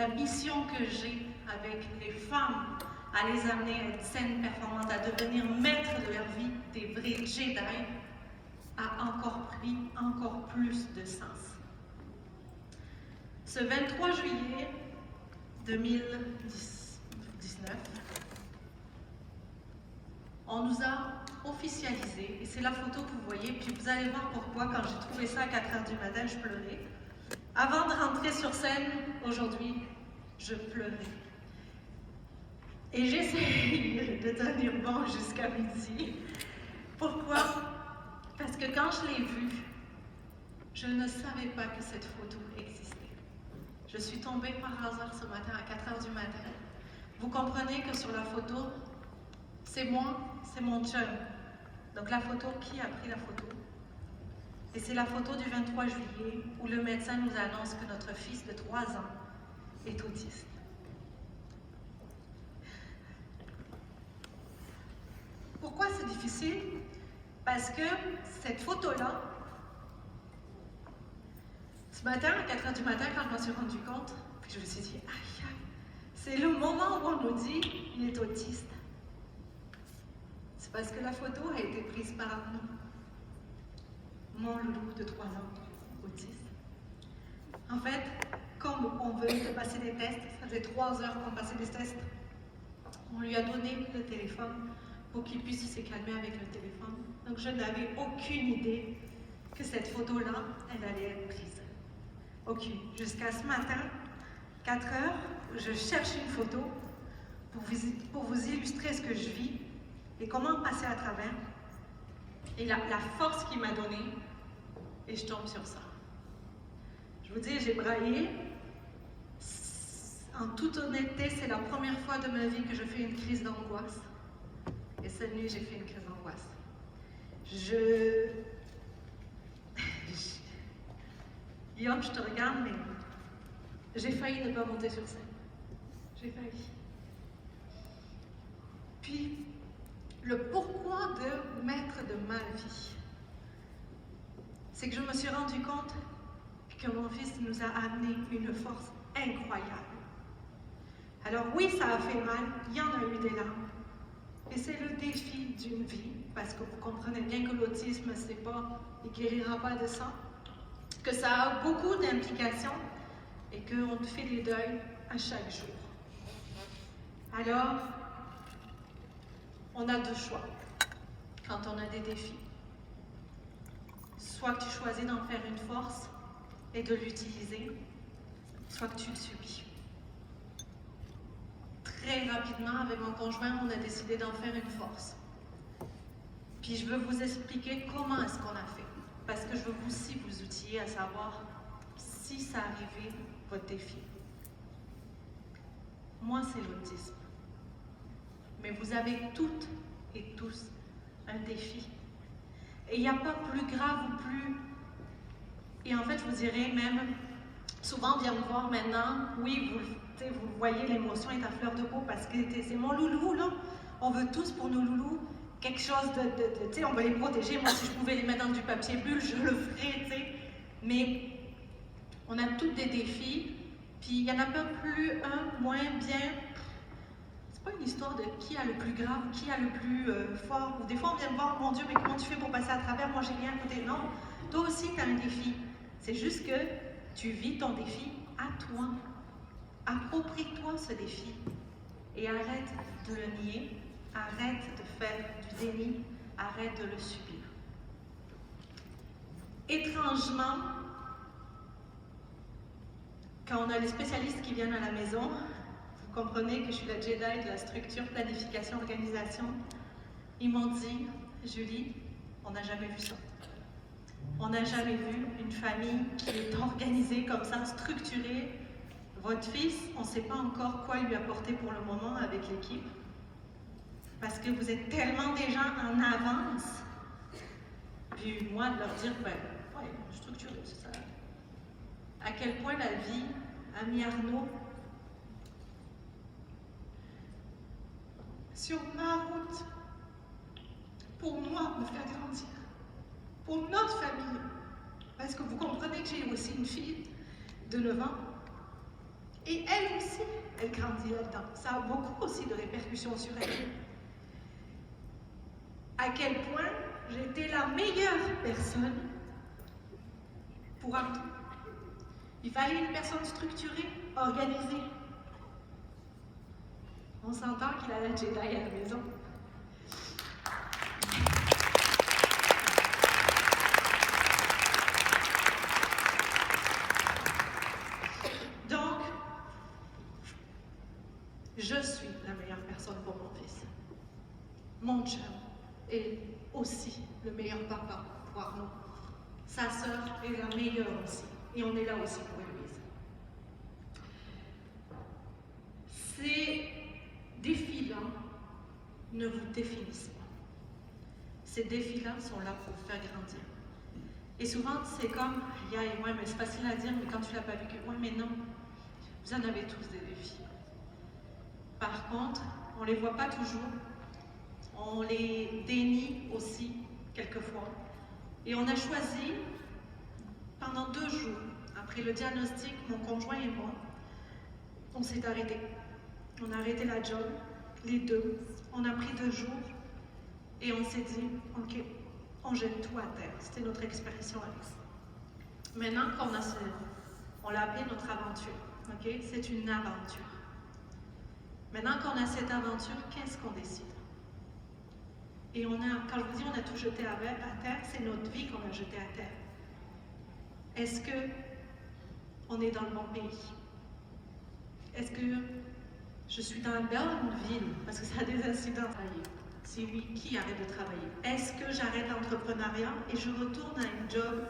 La mission que j'ai avec les femmes, à les amener à être saines, performantes, à devenir maîtres de leur vie, des vrais Jedi, a encore pris encore plus de sens. Ce 23 juillet 2019, on nous a officialisé, et c'est la photo que vous voyez, puis vous allez voir pourquoi, quand j'ai trouvé ça à 4 heures du matin, je pleurais. Avant de rentrer sur scène, aujourd'hui, je pleurais. Et j'essaye de tenir bon jusqu'à midi. Pourquoi? Parce que quand je l'ai vue, je ne savais pas que cette photo existait. Je suis tombée par hasard ce matin à 4 heures du matin. Vous comprenez que sur la photo, c'est moi, c'est mon chum. Donc la photo, qui a pris la photo? Et c'est la photo du 23 juillet où le médecin nous annonce que notre fils de 3 ans est autiste. Pourquoi c'est difficile? Parce que cette photo-là, ce matin, à 4 heures du matin, quand je m'en suis rendu compte, puis je me suis dit, aïe, aïe, c'est le moment où on nous dit il est autiste. C'est parce que la photo a été prise par nous. Mon loulou de 3 ans, autiste. En fait, comme on venait de passer des tests, ça faisait 3 heures qu'on passait des tests, on lui a donné le téléphone pour qu'il puisse se calmer avec le téléphone. Donc je n'avais aucune idée que cette photo-là, elle allait être prise. Aucune. Jusqu'à ce matin, 4 heures, je cherche une photo pour vous illustrer ce que je vis et comment passer à travers. Et la force qu'il m'a donnée, et je tombe sur ça. Je vous dis, j'ai braillé. En toute honnêteté, c'est la première fois de ma vie que je fais une crise d'angoisse. Et cette nuit, j'ai fait une crise d'angoisse. Guillaume, je te regarde, mais j'ai failli ne pas monter sur scène. J'ai failli. Puis, le pourquoi de maître de ma vie, c'est que je me suis rendu compte que mon fils nous a amené une force incroyable. Alors oui, ça a fait mal, il y en a eu des larmes. Et c'est le défi d'une vie, parce que vous comprenez bien que l'autisme, c'est pas, il guérira pas de ça, que ça a beaucoup d'implications et qu'on fait des deuils à chaque jour. Alors, on a deux choix quand on a des défis. Soit que tu choisis d'en faire une force et de l'utiliser, soit que tu le subis. Très rapidement, avec mon conjoint, on a décidé d'en faire une force. Puis je veux vous expliquer comment est-ce qu'on a fait. Parce que je veux aussi vous outiller à savoir si ça arrivait, votre défi. Moi, c'est l'autisme. Mais vous avez toutes et tous un défi. Et il n'y a pas plus grave ou plus... Et en fait, je vous dirais même, souvent on vient me voir maintenant, oui, vous voyez, l'émotion est à fleur de peau parce que c'est mon loulou, là. On veut tous pour nos loulous quelque chose tu sais, on veut les protéger. Moi, si je pouvais les mettre dans du papier bulle, je le ferais, tu sais. Mais on a tous des défis, puis il n'y en a pas plus un moins bien. C'est pas une histoire de qui a le plus grave, qui a le plus fort. Ou des fois, on vient me voir, mon Dieu, mais comment tu fais pour passer à travers? Moi, j'ai rien à côté. Non, toi aussi, tu as un défi. C'est juste que tu vis ton défi à toi. Approprie-toi ce défi et arrête de le nier, arrête de faire du déni, arrête de le subir. Étrangement, quand on a les spécialistes qui viennent à la maison, vous comprenez que je suis la Jedi de la structure, planification, organisation, ils m'ont dit, Julie, on n'a jamais vu ça. On n'a jamais vu une famille qui est organisée comme ça, structurée. Votre fils, on ne sait pas encore quoi lui apporter pour le moment avec l'équipe, parce que vous êtes tellement déjà en avance. Puis moi, de leur dire, ben, ouais, structuré, c'est ça. À quel point la vie a mis Arnaud sur ma route pour moi me faire grandir, pour notre famille. Parce que vous comprenez que j'ai aussi une fille de 9 ans. Et elle aussi, elle grandit là-dedans. Ça a beaucoup aussi de répercussions sur elle. À quel point j'étais la meilleure personne pour Arnaud. Il fallait une personne structurée, organisée. On s'entend qu'il a la Jedi à la maison. Donc, je suis la meilleure personne pour mon fils. Mon chum est aussi le meilleur papa pour Arnaud. Sa sœur est la meilleure aussi. Et on est là aussi pour Héloïse. Ces défis-là ne vous définissent pas. Ces défis-là sont là pour vous faire grandir. Et souvent, c'est comme, ouais, mais c'est facile à dire, mais quand tu ne l'as pas vécu, ouais, mais non. Vous en avez tous des défis. Par contre, on ne les voit pas toujours. On les dénie aussi, quelquefois. Et on a choisi, pendant 2 jours, après le diagnostic, mon conjoint et moi, on s'est arrêtés. On a arrêté la job, les deux. On a pris 2 jours et on s'est dit, OK, on jette tout à terre. C'était notre expression, Alex. Maintenant qu'on a on l'a appelé notre aventure. OK? C'est une aventure. Maintenant qu'on a cette aventure, qu'est-ce qu'on décide? Et on a, quand je vous dis on a tout jeté à terre, c'est notre vie qu'on a jeté à terre. Est-ce que on est dans le bon pays? Est-ce que je suis dans la bonne ville? Parce que ça a des incidents. Si oui, qui arrête de travailler? Est-ce que j'arrête l'entrepreneuriat et je retourne à un job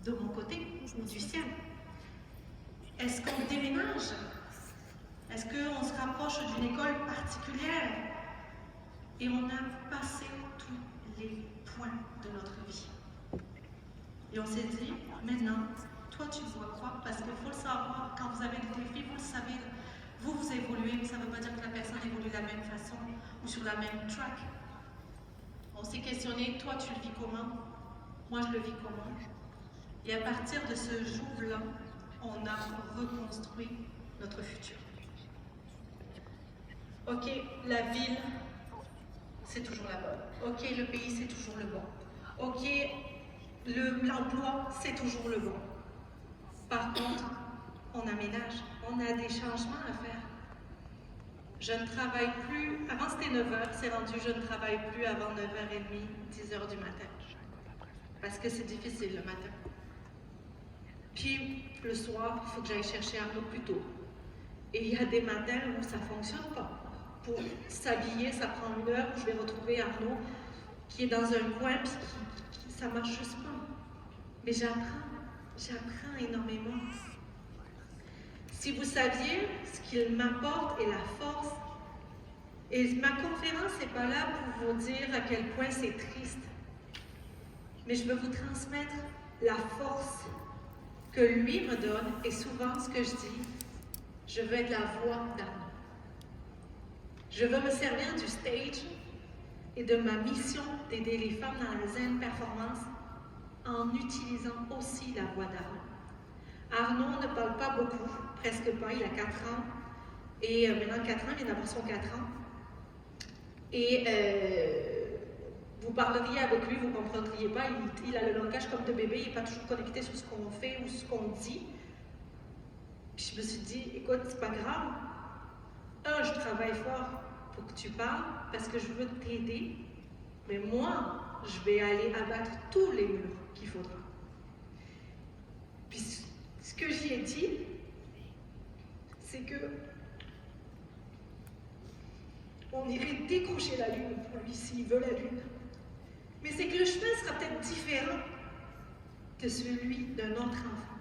de mon côté ou du sien? Est-ce qu'on déménage? Est-ce qu'on se rapproche d'une école particulière? Et on a passé tous les points de notre vie. Et on s'est dit, maintenant, toi tu vois quoi? Parce qu'il faut le savoir, quand vous avez des défis, vous le savez, vous évoluez, mais ça ne veut pas dire que la personne évolue de la même façon ou sur la même track. On s'est questionné, toi tu le vis comment? Moi je le vis comment? Et à partir de ce jour-là, on a reconstruit notre futur. OK, la ville, c'est toujours la bonne. OK, le pays, c'est toujours le bon. OK, l'emploi, c'est toujours le bon. Par contre, on aménage, on a des changements à faire. Je ne travaille plus, avant c'était 9h, c'est rendu, je ne travaille plus avant 9h30, 10h du matin. Parce que c'est difficile le matin. Puis, le soir, il faut que j'aille chercher Arnaud plus tôt. Et il y a des matins où ça ne fonctionne pas. Pour s'habiller, ça prend 1 heure où je vais retrouver Arnaud qui est dans un coin puis ça ne marche juste pas. Mais j'apprends énormément. Si vous saviez ce qu'il m'apporte et la force, et ma conférence n'est pas là pour vous dire à quel point c'est triste, mais je veux vous transmettre la force que lui me donne et souvent ce que je dis, je veux être la voix d'Arnaud. Je veux me servir du stage et de ma mission d'aider les femmes dans la zen performance en utilisant aussi la voix d'Arnaud. Arnaud ne parle pas beaucoup, presque pas, il a 4 ans. Et maintenant 4 ans, il vient d'avoir son 4 ans. Et vous parleriez avec lui, vous ne comprendriez pas, il a le langage comme de bébé, il n'est pas toujours connecté sur ce qu'on fait ou ce qu'on dit. Puis je me suis dit, écoute, c'est pas grave. Je travaille fort pour que tu parles parce que je veux t'aider, mais moi, je vais aller abattre tous les murs qu'il faudra. Puis ce que j'y ai dit, c'est que on irait décrocher la lune pour lui s'il veut la lune. Mais c'est que le chemin sera peut-être différent que celui d'un autre enfant.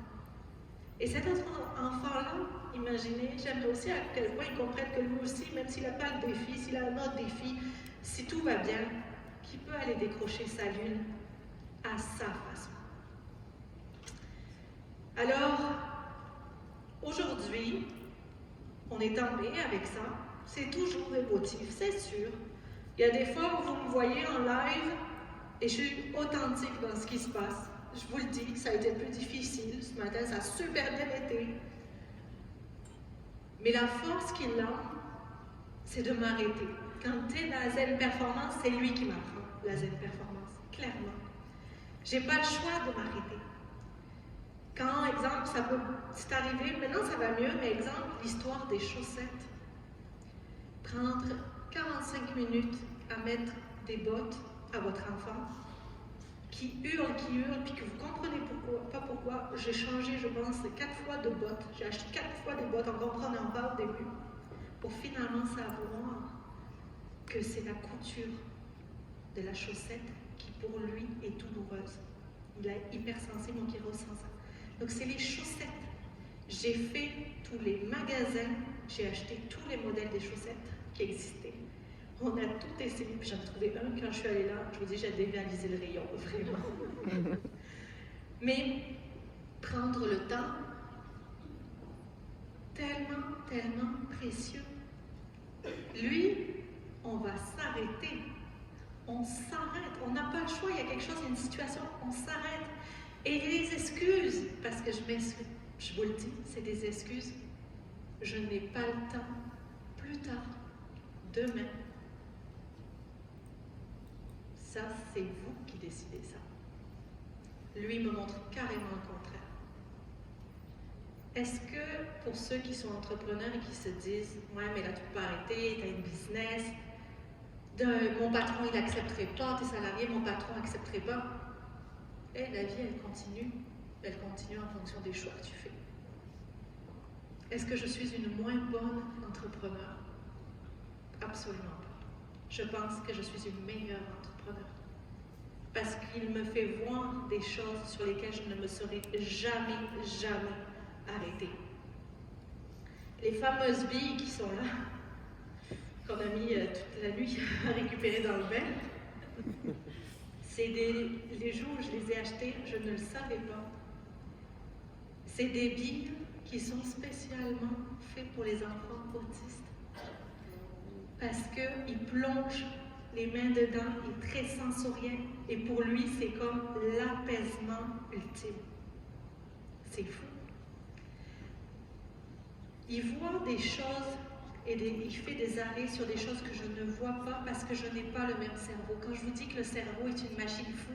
Et cet autre enfant-là, imaginez, j'aimerais aussi à quel point il comprenne que lui aussi, même s'il n'a pas le défi, s'il a un autre défi, si tout va bien, qu'il peut aller décrocher sa lune à sa façon. Alors, aujourd'hui, on est tombé avec ça. C'est toujours émotif, c'est sûr. Il y a des fois où vous me voyez en live et je suis authentique dans ce qui se passe. Je vous le dis, ça a été plus difficile. Ce matin, ça a super bien été. Mais la force qu'il a, c'est de m'arrêter. Quand tu es dans la zen performance, c'est lui qui m'apprend la zen performance, clairement. J'ai pas le choix de m'arrêter. Quand, exemple, ça peut, c'est arrivé, maintenant ça va mieux, mais exemple, l'histoire des chaussettes. Prendre 45 minutes à mettre des bottes à votre enfant, qui hurle, puis que vous comprenez pas pourquoi. J'ai changé, je pense, 4 fois de bottes. J'ai acheté 4 fois des bottes en comprenant pas au début, pour finalement savoir que c'est la couture de la chaussette qui, pour lui, est douloureuse. Il est hypersensible, donc il ressent ça. Donc, c'est les chaussettes. J'ai fait tous les magasins, j'ai acheté tous les modèles des chaussettes qui existaient. On a tout essayé, puis j'en ai trouvé un quand je suis allée là. Je vous dis, j'ai dévalisé le rayon, vraiment. Mais prendre le temps, tellement précieux. Lui, on va s'arrêter. On s'arrête. On n'a pas le choix. Il y a quelque chose, une situation, on s'arrête. Et les excuses, parce que je m'excuse, je vous le dis, c'est des excuses. Je n'ai pas le temps. Plus tard, demain. Ça, c'est vous qui décidez ça. Lui me montre carrément le contraire. Est-ce que pour ceux qui sont entrepreneurs et qui se disent « Ouais, mais là, tu peux pas arrêter, tu as une business, mon patron, il n'accepterait pas, tes salariés, mon patron n'accepterait pas. » Et la vie, elle continue en fonction des choix que tu fais. Est-ce que je suis une moins bonne entrepreneur? Absolument pas. Je pense que je suis une meilleure entrepreneur. Parce qu'il me fait voir des choses sur lesquelles je ne me serais jamais arrêtée. Les fameuses billes qui sont là, qu'on a mis toute la nuit à récupérer dans le bain, c'est les jours où je les ai achetées, je ne le savais pas. C'est des billes qui sont spécialement faites pour les enfants autistes. Parce qu'il plonge les mains dedans, il est très sensoriel. Et pour lui, c'est comme l'apaisement ultime. C'est fou. Il voit des choses et il fait des arrêts sur des choses que je ne vois pas parce que je n'ai pas le même cerveau. Quand je vous dis que le cerveau est une machine fou,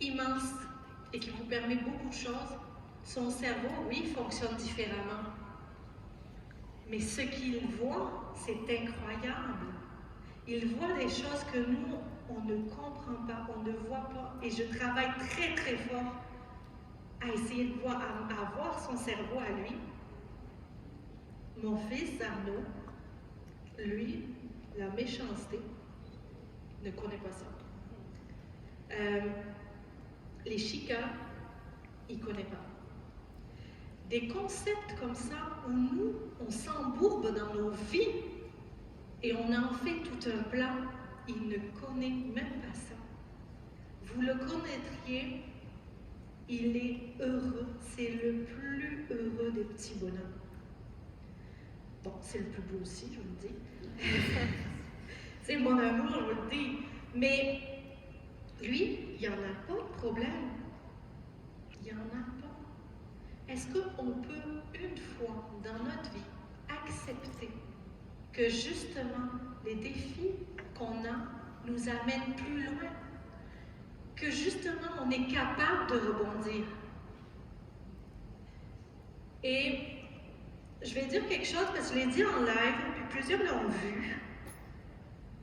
immense, et qui vous permet beaucoup de choses, son cerveau, oui, fonctionne différemment. Mais ce qu'il voit, c'est incroyable. Il voit des choses que nous, on ne comprend pas, on ne voit pas. Et je travaille très fort à essayer de voir, à voir son cerveau à lui. Mon fils Arnaud, lui, la méchanceté, ne connaît pas ça. Les chicanes, il ne connaît pas. Des concepts comme ça où nous, on s'embourbe dans nos vies et on en fait tout un plan, il ne connaît même pas ça. Vous le connaîtriez, il est heureux, c'est le plus heureux des petits bonhommes. Bon, c'est le plus beau aussi, je vous le dis. C'est mon amour, je vous le dis. Mais lui, il n'y en a pas de problème. Il n'y en a pas. Est-ce qu'on peut, une fois dans notre vie, accepter que justement, les défis qu'on a nous amènent plus loin? Que justement, on est capable de rebondir? Et je vais dire quelque chose, parce que je l'ai dit en live, puis plusieurs l'ont vu.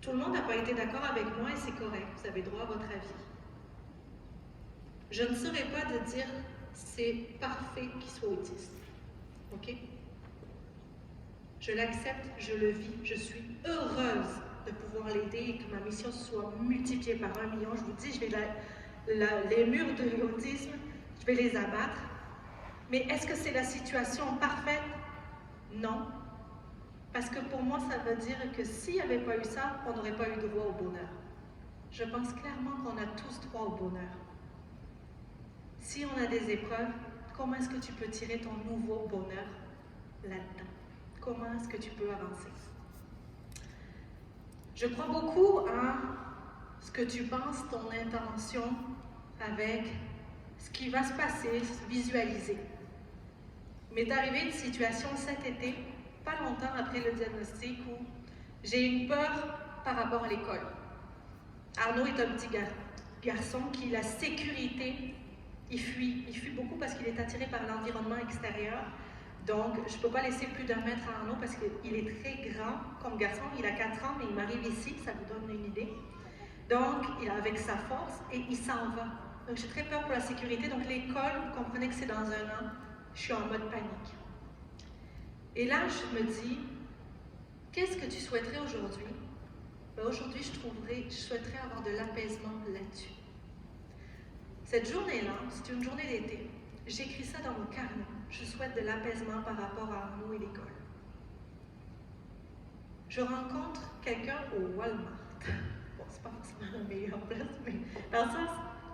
Tout le monde n'a pas été d'accord avec moi et c'est correct, vous avez droit à votre avis. Je ne saurais pas de dire c'est parfait qu'il soit autiste. OK? Je l'accepte, je le vis, je suis heureuse de pouvoir l'aider et que ma mission soit multipliée par 1 million. Je vous dis, je vais les murs de l'autisme, je vais les abattre. Mais est-ce que c'est la situation parfaite? Non. Parce que pour moi, ça veut dire que s'il n'y avait pas eu ça, on n'aurait pas eu droit au bonheur. Je pense clairement qu'on a tous droit au bonheur. Si on a des épreuves, comment est-ce que tu peux tirer ton nouveau bonheur là-dedans? Comment est-ce que tu peux avancer? Je crois beaucoup à ce que tu penses, ton intention avec ce qui va se passer, visualiser. Il m'est arrivé une situation cet été, pas longtemps après le diagnostic, où j'ai eu une peur par rapport à l'école. Arnaud est un petit garçon qui, la sécurité, il fuit beaucoup parce qu'il est attiré par l'environnement extérieur. Donc, je ne peux pas laisser plus d'un mètre à Arnaud parce qu'il est très grand comme garçon. Il a 4 ans, mais il m'arrive ici, ça vous donne une idée. Donc, il est avec sa force et il s'en va. Donc, j'ai très peur pour la sécurité. Donc, l'école, vous comprenez que c'est dans 1 an, je suis en mode panique. Et là, je me dis, qu'est-ce que tu souhaiterais aujourd'hui? Ben, aujourd'hui, je souhaiterais avoir de l'apaisement là-dessus. Cette journée-là, c'est une journée d'été, j'écris ça dans mon carnet. Je souhaite de l'apaisement par rapport à Arnaud et l'école. Je rencontre quelqu'un au Walmart. Bon, c'est pas forcément la meilleure place, mais dans le sens,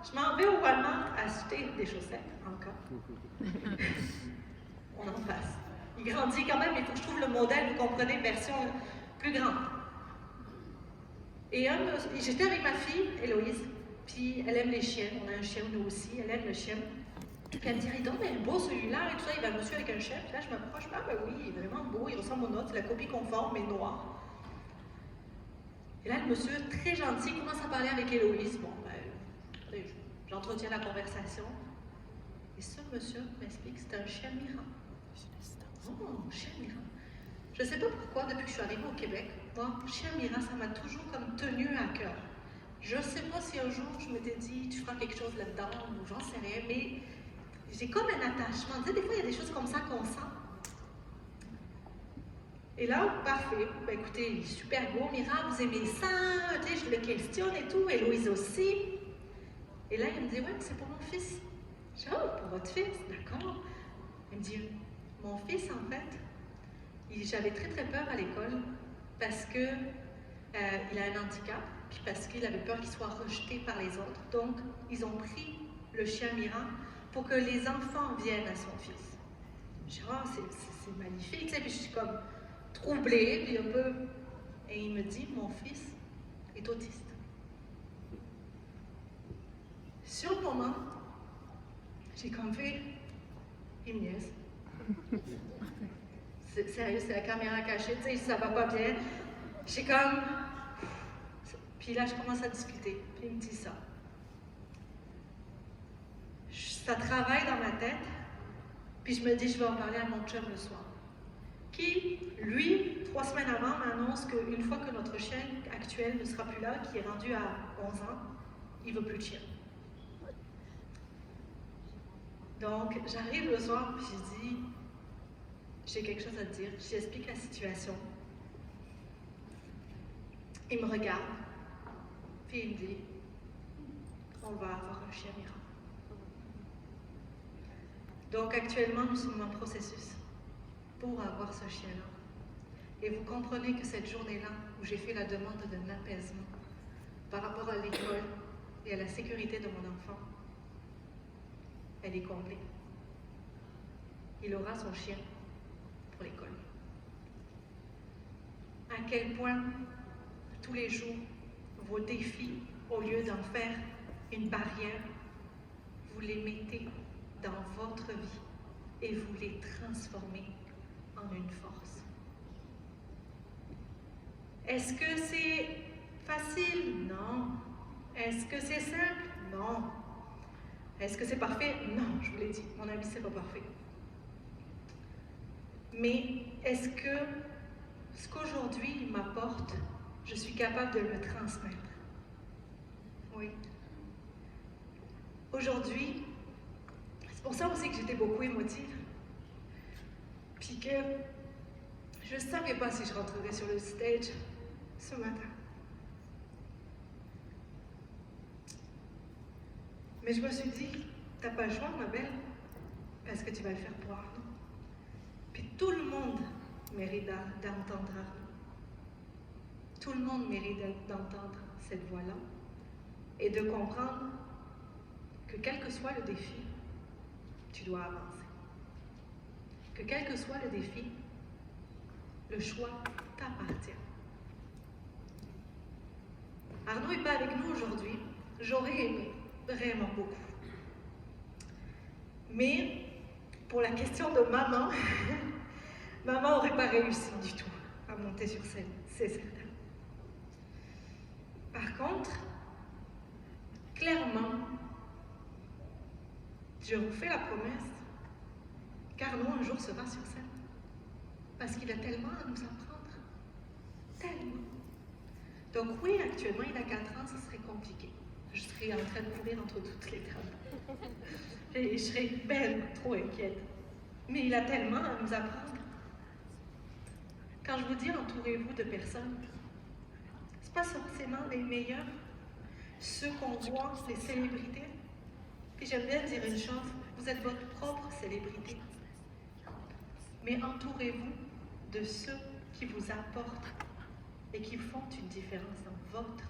je m'en vais au Walmart acheter des chaussettes, encore. On en passe. Il grandit quand même, il faut que je trouve le modèle, vous comprenez, version plus grande. Et j'étais avec ma fille, Héloïse, puis elle aime les chiens. On a un chien, nous aussi, elle aime le chien. Puis elle me dit, donc, mais beau celui-là, et tout ça, il va un monsieur avec un chien. Puis là, je m'approche, ah ben oui, il est vraiment beau, il ressemble au nôtre, c'est la copie conforme, mais noire. Et là, le monsieur, très gentil, commence à parler avec Héloïse. Bon, ben, j'entretiens la conversation. Et ce monsieur m'explique que c'est un chien Mira. Oh, chien Mira. Je ne sais pas pourquoi, depuis que je suis arrivée au Québec, moi, chien Mira, ça m'a toujours comme tenu à cœur. Je ne sais pas si un jour je m'étais dit, tu feras quelque chose là-dedans, ou j'en sais rien, mais j'ai comme un attachement. Tu sais, des fois, il y a des choses comme ça qu'on sent. Et là, parfait. Ben, écoutez, il est super beau, Mira, vous aimez ça? Tu sais, je le questionne et tout, Héloïse aussi. Et là, il me dit, ouais, c'est pour mon fils. Je dis, oh, pour votre fils, d'accord. Il me dit, mon fils, en fait, j'avais très très peur à l'école parce que il a un handicap, puis parce qu'il avait peur qu'il soit rejeté par les autres. Donc, ils ont pris le chien Mira pour que les enfants viennent à son fils. Je dis, oh, c'est magnifique, tu sais, puis je suis comme troublée, puis un peu. Et il me dit, mon fils est autiste. Sur le moment, j'ai comme fait, il me niaise. C'est sérieux, c'est la caméra cachée, tu sais, ça va pas bien. J'ai comme. Puis là, je commence à discuter. Puis il me dit ça. Ça travaille dans ma tête. Puis je me dis, je vais en parler à mon chum le soir. Qui, lui, 3 semaines avant, m'annonce qu'une fois que notre chien actuel ne sera plus là, qui est rendu à 11 ans, il ne veut plus de chien. Donc, j'arrive le soir, puis je dis, j'ai quelque chose à te dire. J'explique la situation. Il me regarde, puis il me dit, on va avoir un chien Mira. Donc actuellement, nous sommes en processus pour avoir ce chien-là. Et vous comprenez que cette journée-là, où j'ai fait la demande d'un apaisement par rapport à l'école et à la sécurité de mon enfant, elle est comblée. Il aura son chien pour l'école. À quel point, tous les jours, vos défis, au lieu d'en faire une barrière, vous les mettez dans votre vie et vous les transformez en une force. Est-ce que c'est facile? Non. Est-ce que c'est simple? Non. Est-ce que c'est parfait? Non, je vous l'ai dit, mon ami, c'est pas parfait. Mais est-ce que ce qu'aujourd'hui il m'apporte, je suis capable de le transmettre? Oui. Aujourd'hui, c'est pour ça aussi que j'étais beaucoup émotive. Puis que je ne savais pas si je rentrerais sur le stage ce matin. Mais je me suis dit, t'as pas le choix, ma belle, parce que tu vas le faire pour Arnaud. Puis tout le monde mérite d'entendre Arnaud. Tout le monde mérite d'entendre cette voix-là et de comprendre que quel que soit le défi, tu dois avancer. Que quel que soit le défi, le choix t'appartient. Arnaud n'est pas avec nous aujourd'hui. J'aurais aimé, vraiment beaucoup. Mais pour la question de maman, maman n'aurait pas réussi du tout à monter sur scène, c'est certain. Par contre, clairement, je vous fais la promesse, Carlo un jour sera sur scène. Parce qu'il a tellement à nous apprendre. Tellement. Donc oui, actuellement, il a 4 ans, ce serait compliqué. Je serais en train de courir entre toutes les tables. Et je serais belle, trop inquiète. Mais il a tellement à nous apprendre. Quand je vous dis entourez-vous de personnes, c'est pas forcément les meilleurs, ceux qu'on voit, les célébrités. Puis j'aime bien dire une chose, vous êtes votre propre célébrité. Mais entourez-vous de ceux qui vous apportent et qui font une différence dans votre